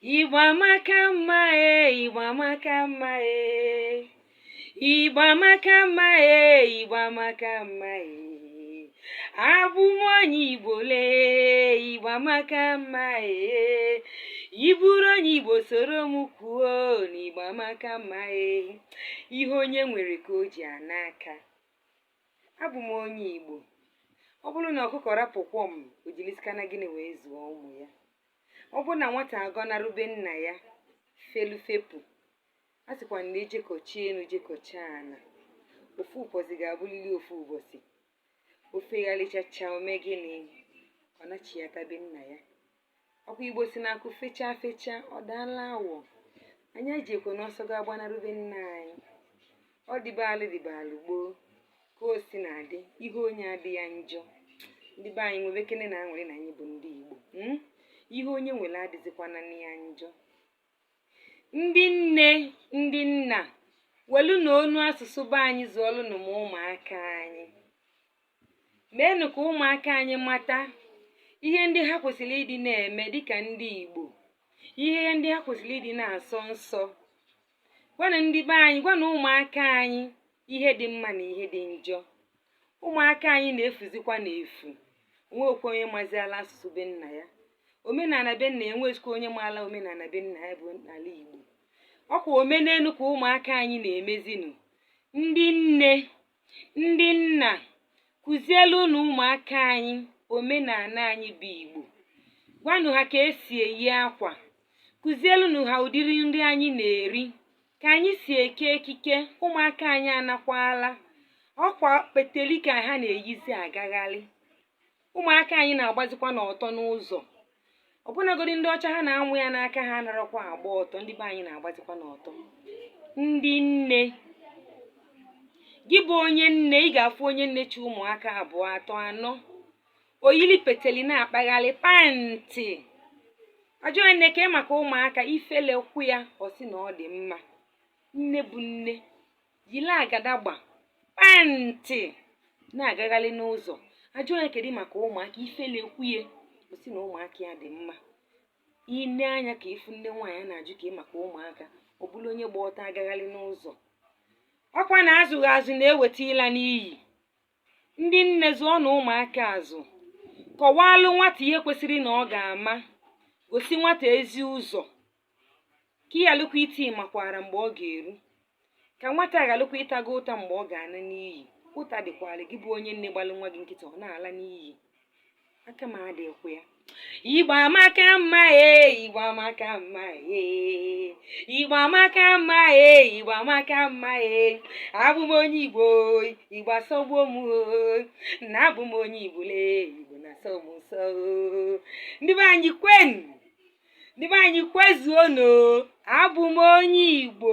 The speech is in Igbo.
Igbo amaka mma Igbo amaka mma Igbo amaka mma Igbo amaka mma Abụ m onye Igbo lee, Igbo amaka mma Ị bụrụ onye Igbo soro m kwuo na Igbo amaka mma Ihe onye nwere ka o ji n'aka. Abụ m onye Igbo. Ọ bụrụ na ọkụkọ rapụkwọ m, o jilisikana gịnị wee zụọ ụmụ ya. Ọ bụrụ na nwata agọnarube nna ya felu fepụ, a sịkwa na ejekọchie enu jekọchaa ana, ofu ụbọchị ga-abụlili ofu ụbọchị. Ofegharịchacha ome gịnị, ọ nachiatabe nna ya. Ọkwa Igbo si na akụ fechaa fecha, ọ daala awọ. Anya ji ekwe n'ọsọ ga-agbanarube nna anyị. Ọ dịbalụ gboo ka o si na-adị, ihe onye adị ya njọ. Ndị be anyị nwebe kene na aṅụrị na anyị bụ ndị Igbo. Ihe onye nwere adịzikwana ya njọ. Ndị nne, ndị nna, welu na onu asụsụ be anyị zụọlụnụ ma ụmụaka anyị. Meenụ ka ụmụaka anyị mata ihe ndị ha kwesịrị ịdị na-eme dịka ndị Igbo, ihe ndị ha kwesịrị ịdị na-asọ nsọ. Gwanụ ndị be anyị, gwanụ ụmụaka anyị ihe dị mma na ihe dị njọ. Ụmụaka anyị na-efuzikwa n'efu, onwekwa onye maziala asụsụ be nna ya. Omenala be nna enwezikwa onye maala omenala be nna ya bụ n'ala Igbo. Ọkwa omenelu ka ụmụaka anyị na-emezinu. Ndị nne, ndị nna, kụzielu na ụmụaka anyị omenala anyị bụ Igbo. Gwanụ ha ka esi eyi akwa, kụzielu ha ụdịrị nri anyị na-eri, ka anyị si eke ekike. Ụmụaka anyị anakwala ọkwa peteli ka ha na-eyizi agagharị. Ụmụaka anyị na-agbazikwa n'ọtọ n'ụzọ. Ọbụnagodi ndị ọcha ha na-anwụ ya n'aka ha narakwa agba ọtọ, ndị be anyị na-agbazikwa n'ọtọ. Ndị nne, gị bụ onye nne, ị ga-afụ onye nne chi ụmụaka abụọ atọ anọ, oyili peteli na-akpagharị pantị. Ajọ nne ka maka ụmụaka ifelekwu ya ọsị na ọ dị mma. Nne bụ nne, yili agadagba pantị na-agagharị n'ụzọ. Ajọ onye kedị maka ụmụaka ifelekwu ya osi na ụmụaka ya dị mma. Ine anya ka ifu nne nwaanyị na-ajụ ka maka ụmụaka, ọ bụrụ onye gba ọtọ agagharị n'ụzọ. Ọkwa na azụghị azụ na-eweta ịla n'iyi. Ndị nne zụọ na ụmụaka azụ, kọwalụ nwata ihe kwesịrị na ọ ga-ama, gosi nwata ezi ụzọ, ka ị ghalụkwa iti makwara mgbe ọ ga-eru, ka nwata ghalụkwa ịtago ụta mgbe ọ ga-ana n'iyi. Ụta dịkwala gị bụ onye nne gbalụ nwa gị nkịta ọ na-ala n'iyi. Aka m adịkwa ya. Igbo amaka mma Igbo amaka mma Igbo amaka mma Igbo amaka mma Abụ m onye Igbo, Igbo asọgbuo m na abụ m onye Igbo lee, Igbo na-asọ m nsọ. Ndị be anyị kwenu, ndị be anyị kwezuonu, abụ m onye Igbo.